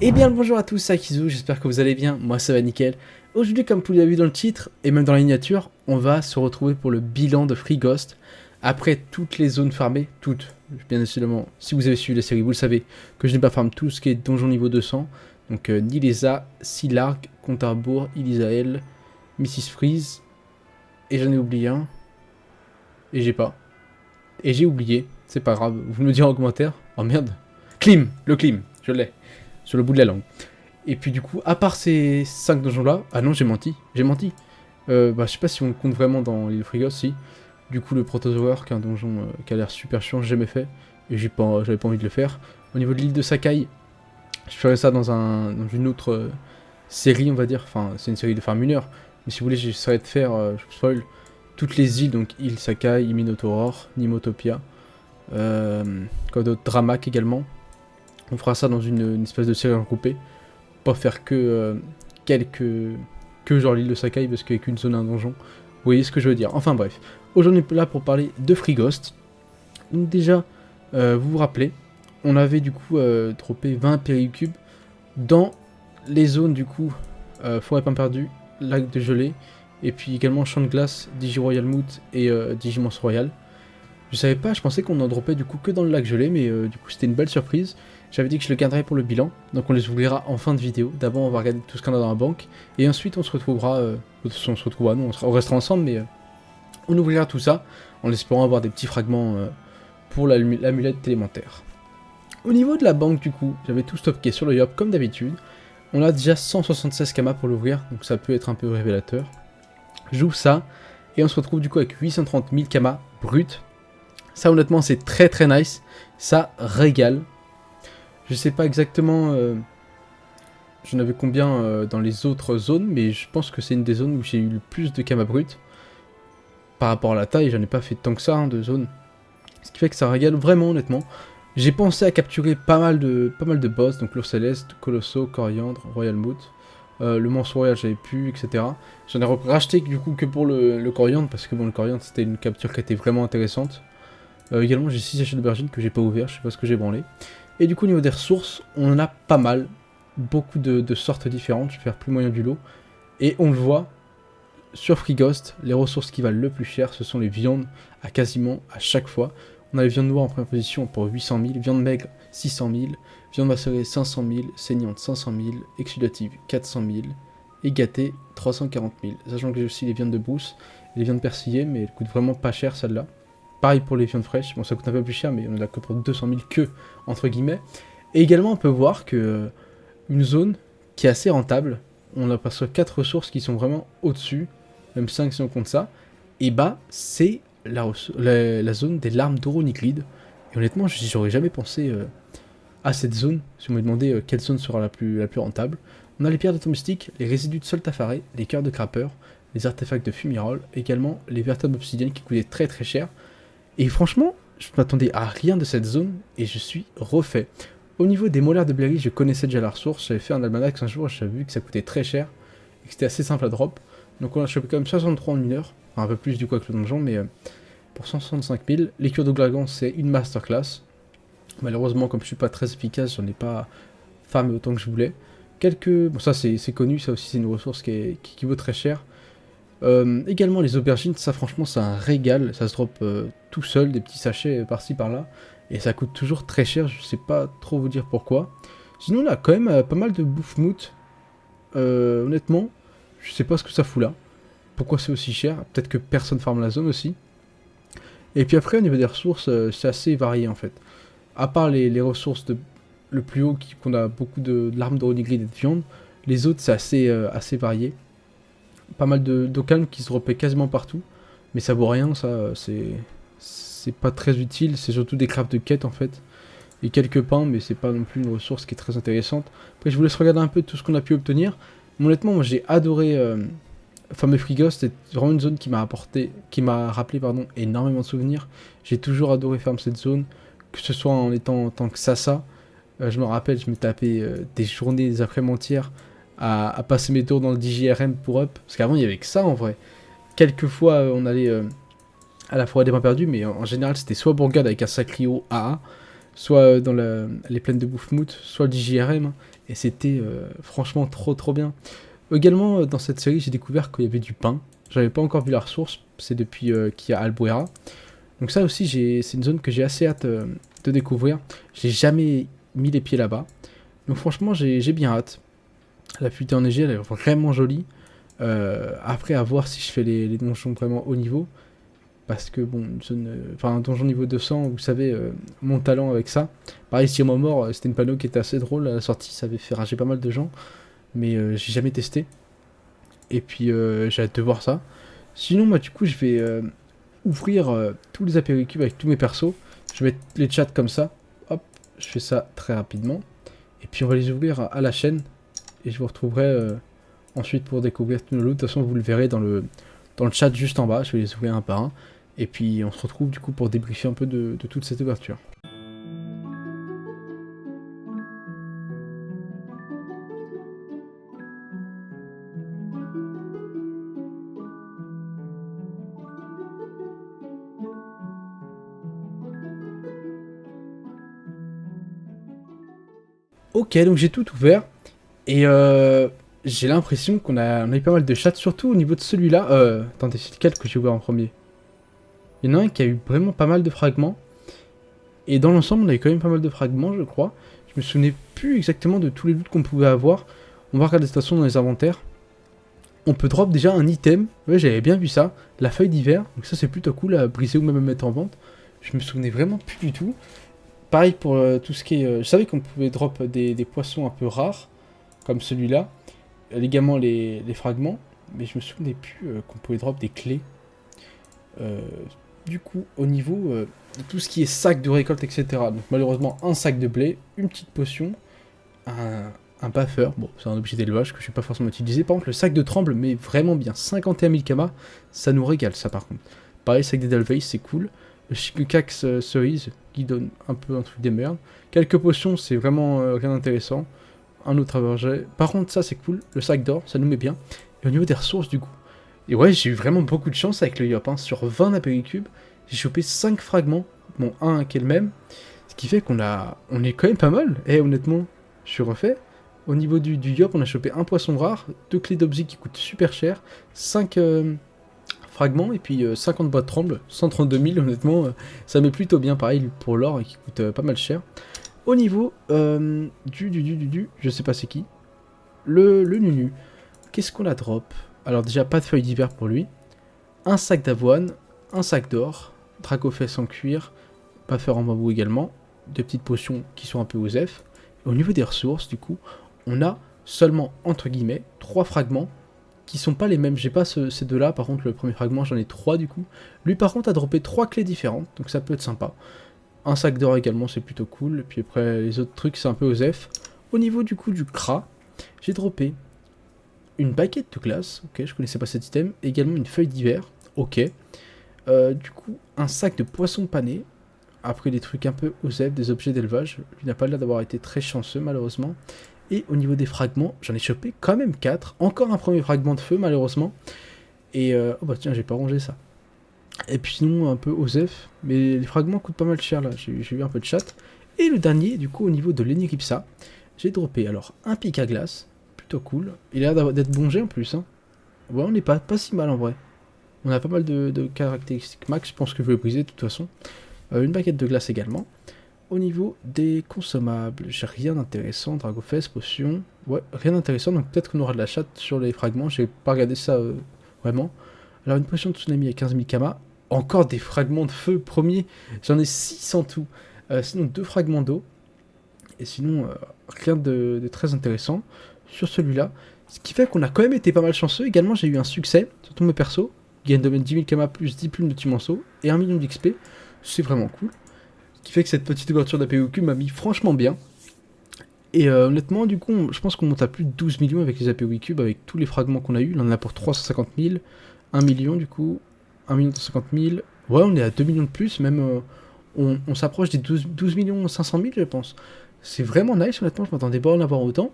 Eh bien le bonjour à tous, c'est Akizu, j'espère que vous allez bien, moi ça va nickel. Aujourd'hui, comme vous l'avez vu dans le titre, et même dans la miniature, on va se retrouver pour le bilan de Free Ghost. Après toutes les zones farmées, toutes, bien évidemment, si vous avez suivi la série, vous le savez, que je n'ai pas farm tout ce qui est donjon niveau 200. Donc Nilesa, Silark, Compte à rebours, Ilisael, Mrs Freeze, et j'en ai oublié un, et j'ai pas. Et j'ai oublié, c'est pas grave, vous me le direz en commentaire. Oh merde, Clim, le Clim, je l'ai, sur le bout de la langue. Et puis du coup, à part ces 5 donjons-là... Ah non, j'ai menti. Je sais pas si on le compte vraiment dans l'île Frigos, si. Du coup, le Protozoaire, qui est un donjon qui a l'air super chiant, j'ai jamais fait. Et j'avais pas envie de le faire. Au niveau de l'île de Sakai, je ferai ça dans une autre série, on va dire. Enfin, c'est une série de farm mineurs. Mais si vous voulez, j'essaierai de faire, je vous spoil, toutes les îles. Donc, île Sakai, Minotaur, Nimotopia. Quoi d'autre, Dramak également. On fera ça dans une espèce de série regroupée. Pas faire que que genre l'île de Sakai parce qu'avec une zone un donjon. Vous voyez ce que je veux dire. Enfin bref. Aujourd'hui on est là pour parler de Free Ghost. Donc déjà, vous vous rappelez, on avait du coup droppé 20 péricubes dans les zones du coup Forêt Pain Perdu, Lac de Gelée, et puis également Champ de Glace, Digi-Royal Moot et Digimons Royal. Je savais pas, je pensais qu'on en droppait du coup que dans le lac gelé, mais du coup c'était une belle surprise. J'avais dit que je le garderais pour le bilan, donc on les ouvrira en fin de vidéo. D'abord on va regarder tout ce qu'on a dans la banque, et ensuite on se retrouvera, non, on restera ensemble, mais on ouvrira tout ça, en espérant avoir des petits fragments pour l'amulette élémentaire. Au niveau de la banque du coup, j'avais tout stocké sur le Yop comme d'habitude. On a déjà 176 kamas pour l'ouvrir, donc ça peut être un peu révélateur. J'ouvre ça, et on se retrouve du coup avec 830 000 kamas bruts. Ça honnêtement c'est très très nice, ça régale. Je sais pas exactement j'en avais combien dans les autres zones, mais je pense que c'est une des zones où j'ai eu le plus de kamas brut. Par rapport à la taille, j'en ai pas fait tant que ça hein, de zones. Ce qui fait que ça régale vraiment honnêtement. J'ai pensé à capturer pas mal de boss, donc l'ours céleste, Colosso, Coriandre, Royal Moot. Le monstre royal j'avais pu, etc. J'en ai racheté du coup que pour le Coriandre, parce que bon le Coriandre c'était une capture qui était vraiment intéressante. Également j'ai 6 sachets d'aubergine que j'ai pas ouvert, je sais pas ce que j'ai branlé. Et du coup au niveau des ressources, on en a pas mal, beaucoup de sortes différentes, je vais faire plus moyen du lot. Et on le voit, sur Free Ghost, les ressources qui valent le plus cher, ce sont les viandes, à quasiment à chaque fois. On a les viandes noires en première position pour 800 000, viande maigre 600 000, viande macérée 500 000, saignante 500 000, exudative 400 000, et gâtée 340 000. Sachant que j'ai aussi les viandes de brousse et les viandes persillées, mais elles coûtent vraiment pas cher celles-là. Pareil pour les viandes fraîches, bon ça coûte un peu plus cher, mais on en a que pour 200 000 que, entre guillemets. Et également on peut voir que une zone qui est assez rentable, on aperçoit 4 ressources qui sont vraiment au-dessus, même 5 si on compte ça, et bah c'est la zone des larmes d'Oroniclide. Et honnêtement j'aurais jamais pensé à cette zone, si on me demandait quelle zone sera la plus rentable. On a les pierres de ton mystique, les résidus de sol tafaré, les cœurs de crapeur, les artefacts de fumirol, également les vertèbres obsidiennes qui coûtaient très très cher. Et franchement, je m'attendais à rien de cette zone et je suis refait. Au niveau des molaires de Bléry, je connaissais déjà la ressource, j'avais fait un almanach un jour, j'avais vu que ça coûtait très cher et que c'était assez simple à drop. Donc on a chopé quand même 63 en mineur, enfin un peu plus du coup avec le donjon, mais pour 165 000. Les cures de glagon, c'est une masterclass. Malheureusement, comme je suis pas très efficace, j'en ai pas farmé autant que je voulais. Bon ça c'est connu, ça aussi c'est une ressource qui vaut très cher. Également les aubergines, ça franchement c'est un régal, ça se drop tout seul, des petits sachets par-ci par-là, et ça coûte toujours très cher, je sais pas trop vous dire pourquoi. Sinon on a quand même pas mal de bouffe mout, honnêtement, je sais pas ce que ça fout là, pourquoi c'est aussi cher, peut-être que personne farme la zone aussi. Et puis après au niveau des ressources, c'est assez varié en fait. À part les ressources le plus haut, qu'on a beaucoup de larmes d'Oroniclide et de viande, les autres c'est assez varié. Pas mal d'Occam qui se repaient quasiment partout, mais ça vaut rien, ça, c'est pas très utile, c'est surtout des crafts de quête en fait, et quelques pains, mais c'est pas non plus une ressource qui est très intéressante. Après je vous laisse regarder un peu tout ce qu'on a pu obtenir. Honnêtement, moi j'ai adoré fameux Free Ghost, c'est vraiment une zone qui m'a rappelé énormément de souvenirs. J'ai toujours adoré farm cette zone, que ce soit en étant en tant que Sasa. Je me rappelle, je me tapais des journées, des après-midi entières à passer mes tours dans le DJRM pour up, parce qu'avant il y avait que ça en vrai. Quelques fois on allait à la forêt des mains perdues, mais en général c'était soit Bourgade avec un Sacrio AA, soit dans les plaines de Boufmout, soit le JRM, hein, et c'était franchement trop bien. Également, dans cette série, j'ai découvert qu'il y avait du pain. J'avais pas encore vu la ressource, c'est depuis qu'il y a Albuera. Donc ça aussi, c'est une zone que j'ai assez hâte de découvrir. J'ai jamais mis les pieds là-bas. Donc franchement, j'ai bien hâte. La futaie enneigée, elle est vraiment jolie. Après, à voir si je fais les donjons vraiment haut niveau. Parce que bon, une zone, un donjon niveau 200, vous savez, mon talent avec ça. Pareil, si mort, c'était une panneau qui était assez drôle à la sortie, ça avait fait rager pas mal de gens. Mais j'ai jamais testé. Et puis j'ai hâte de voir ça. Sinon, moi du coup, je vais ouvrir tous les APW Cubes avec tous mes persos. Je vais mettre les chats comme ça. Hop, je fais ça très rapidement. Et puis on va les ouvrir à la chaîne. Et je vous retrouverai ensuite pour découvrir tout le loot. De toute façon, vous le verrez dans le chat juste en bas. Je vais les ouvrir un par un. Et puis on se retrouve du coup pour débriefer un peu de toute cette ouverture. Ok, donc j'ai tout ouvert. Et j'ai l'impression qu'on a eu pas mal de chats, surtout au niveau de celui-là. Attendez, c'est lequel que j'ai ouvert en premier? Il y en a un qui a eu vraiment pas mal de fragments. Et dans l'ensemble, on avait quand même pas mal de fragments, je crois. Je me souvenais plus exactement de tous les loots qu'on pouvait avoir. On va regarder de toute façon dans les inventaires. On peut drop déjà un item. Ouais, j'avais bien vu ça. La feuille d'hiver. Donc ça, c'est plutôt cool à briser ou même à mettre en vente. Je me souvenais vraiment plus du tout. Pareil pour tout ce qui est... je savais qu'on pouvait drop des poissons un peu rares, comme celui-là. Également les fragments. Mais je me souvenais plus qu'on pouvait drop des clés. Du coup, au niveau de tout ce qui est sac de récolte, etc. Donc malheureusement, un sac de blé, une petite potion, un buffer. Bon, c'est un objet d'élevage que je ne vais pas forcément utiliser. Par contre, le sac de tremble, mais vraiment bien. 51 000 kamas, ça nous régale, ça par contre. Pareil, sac d'Edelweiss, c'est cool. Le Shikukax cerise, qui donne un peu un truc des merdes. Quelques potions, c'est vraiment rien d'intéressant. Un autre averget. Par contre, ça c'est cool. Le sac d'or, ça nous met bien. Et au niveau des ressources, du coup. Et ouais, j'ai eu vraiment beaucoup de chance avec le Yop. Hein. Sur 20 APW Cubes, j'ai chopé 5 fragments. Bon, un qui est le même. Ce qui fait on est quand même pas mal. Et honnêtement, je suis refait. Au niveau du Yop, on a chopé un poisson rare, 2 clés d'objet qui coûtent super cher, 5 fragments et puis 50 boîtes tremble, 132 000 honnêtement. Ça met plutôt bien pareil pour l'or qui coûte pas mal cher. Au niveau je sais pas c'est qui, le Nunu. Qu'est-ce qu'on a drop? Alors déjà, pas de feuilles d'hiver pour lui. Un sac d'avoine, un sac d'or, Dracofesse en cuir, Puffer en bambou également, deux petites potions qui sont un peu aux F. Au niveau des ressources, du coup, on a seulement, entre guillemets, 3 fragments qui sont pas les mêmes. J'ai pas ces deux-là, par contre, le premier fragment, j'en ai 3 du coup. Lui, par contre, a droppé 3 clés différentes, donc ça peut être sympa. Un sac d'or également, c'est plutôt cool. Et puis après, les autres trucs, c'est un peu aux F. Au niveau du coup du CRA, j'ai droppé une baguette de glace, ok, je connaissais pas cet item, également une feuille d'hiver, ok, du coup, un sac de poisson pané, après des trucs un peu OZEF, des objets d'élevage, lui n'a pas l'air d'avoir été très chanceux malheureusement, et au niveau des fragments, j'en ai chopé quand même 4, encore un premier fragment de feu malheureusement, et oh bah tiens, j'ai pas rangé ça, et puis sinon un peu OZEF, mais les fragments coûtent pas mal cher là, j'ai eu un peu de chat, et le dernier, du coup, au niveau de l'Eniripsa, j'ai droppé alors un pic à glace, plutôt cool. Il a l'air d'être bon jet en plus. Hein. Ouais, on n'est pas si mal en vrai. On a pas mal de caractéristiques max. Je pense que je vais le briser de toute façon. Une baguette de glace également. Au niveau des consommables, j'ai rien d'intéressant. Dragofesse, potion. Ouais, rien d'intéressant. Donc peut-être qu'on aura de la chatte sur les fragments. J'ai pas regardé ça vraiment. Alors une potion de tsunami à 15 000 kamas. Encore des fragments de feu premier. J'en ai 6 en tout. Sinon 2 fragments d'eau. Et sinon rien de très intéressant sur celui-là, ce qui fait qu'on a quand même été pas mal chanceux. Également, j'ai eu un succès sur tous mes persos, gain de 10 000 kamas plus 10 plumes de Timanceau et 1 million d'XP, c'est vraiment cool. Ce qui fait que cette petite ouverture d'APOQ m'a mis franchement bien. Et honnêtement, du coup, je pense qu'on monte à plus de 12 millions avec les APW Cubes, avec tous les fragments qu'on a eu. Là, on en a pour 350 000, 1 million du coup, 1 million 250 000. Ouais, on est à 2 millions de plus, même on s'approche des 12 millions 500 000, je pense. C'est vraiment nice, honnêtement, je m'attendais pas à en avoir autant.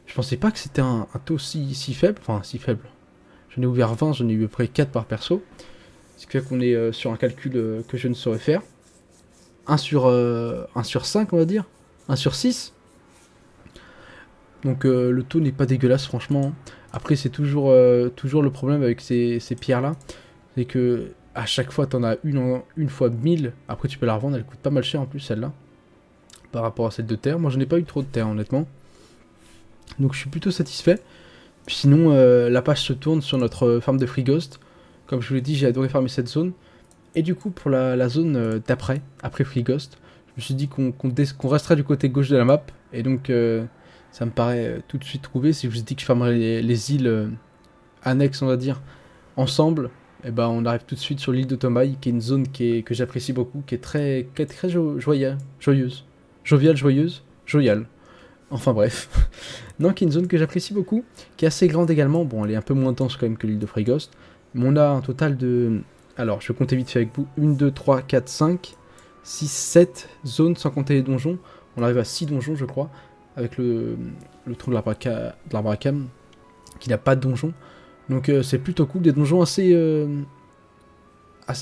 Je pensais pas que c'était un taux si faible, enfin si faible. J'en ai ouvert 20, j'en ai eu à peu près 4 par perso. Ce qui fait qu'on est sur un calcul que je ne saurais faire. 1 sur 5 on va dire, 1 sur 6. Donc le taux n'est pas dégueulasse franchement. Après c'est toujours le problème avec ces pierres là, c'est que à chaque fois t'en as une fois 1000, après tu peux la revendre, elle coûte pas mal cher en plus celle-là, par rapport à celle de terre. Moi je n'ai pas eu trop de terre honnêtement, donc je suis plutôt satisfait. Puis sinon la page se tourne sur notre farm de Free Ghost. Comme je vous l'ai dit, j'ai adoré farmer cette zone. Et du coup pour la zone d'après, après Free Ghost, je me suis dit qu'on resterait du côté gauche de la map, et donc ça me paraît tout de suite trouvé. Si je vous ai dit que je farmerais les îles annexes on va dire ensemble, et ben on arrive tout de suite sur l'île de Tomaï, qui est une zone que j'apprécie beaucoup, qui est très joyeuse, joviale. Enfin bref. Non, qui est une zone que j'apprécie beaucoup, qui est assez grande également. Bon, elle est un peu moins dense quand même que l'île de Free Ghost, mais on a un total de... Alors, je vais compter vite fait avec vous. 1, 2, 3, 4, 5, 6, 7 zones, sans compter les donjons. On arrive à 6 donjons, je crois, avec le trou de l'arbre à cam, qui n'a pas de donjon. Donc c'est plutôt cool, des donjons assez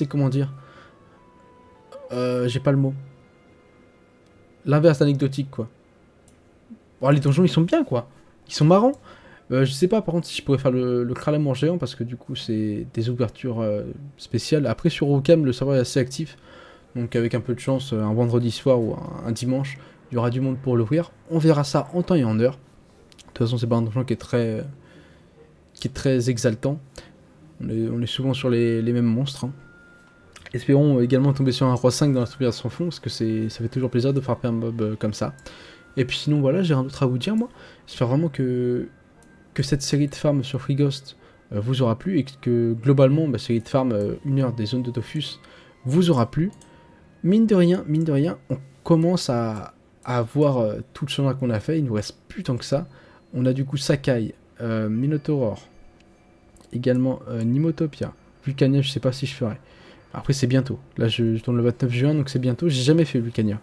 comment dire, j'ai pas le mot, l'inverse anecdotique quoi. Bon, les donjons ils sont bien quoi, ils sont marrants. Je sais pas par contre si je pourrais faire le crâne en géant, parce que du coup c'est des ouvertures spéciales. Après sur Ocam le serveur est assez actif, donc avec un peu de chance un vendredi soir ou un dimanche il y aura du monde pour l'ouvrir. On verra ça en temps et en heure. De toute façon c'est pas un donjon qui est très exaltant. On est souvent sur les mêmes monstres. Hein. Espérons également tomber sur un roi 5 dans la structure sans fond, parce que ça fait toujours plaisir de frapper un mob comme ça. Et puis sinon voilà, j'ai rien d'autre à vous dire moi. J'espère vraiment que cette série de farms sur Free Ghost vous aura plu, et que globalement ma série de farms 1 heure des zones de Dofus vous aura plu. Mine de rien, on commence à avoir tout le chemin qu'on a fait. Il nous reste plus tant que ça. On a du coup Sakai, Minotaur, également Nimotopia, Vulcania, je sais pas si je ferai. Après c'est bientôt, là je tourne le 29 juin donc c'est bientôt, j'ai jamais fait Vulcania.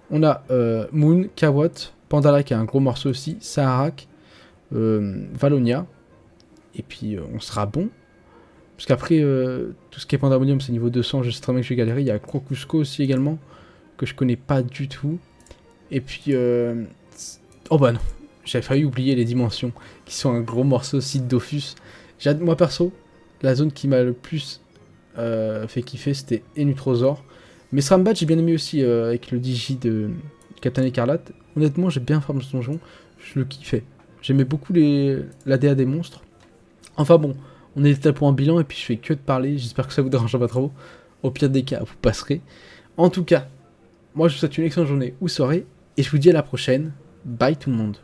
On a Moon, Kawat, Pandala qui a un gros morceau aussi, Saharak, Valonia, et puis on sera bon. Parce qu'après tout ce qui est Pandemonium c'est niveau 200, je sais très bien que je vais galérer. Il y a Crocusco aussi également, que je connais pas du tout. Et puis oh bah non, j'avais failli oublier les dimensions, qui sont un gros morceau aussi de Dofus. Moi perso, la zone qui m'a le plus fait kiffer c'était Enutrosaur. Mais Srambat j'ai bien aimé aussi avec le DJ de Captain Écarlate. Honnêtement j'ai bien farmé ce donjon, je le kiffais. J'aimais beaucoup l'ADA des monstres. Enfin bon, on est là pour un bilan et puis je fais que de parler, j'espère que ça vous dérangera pas trop. Au pire des cas, vous passerez. En tout cas, moi je vous souhaite une excellente journée ou soirée, et je vous dis à la prochaine. Bye tout le monde.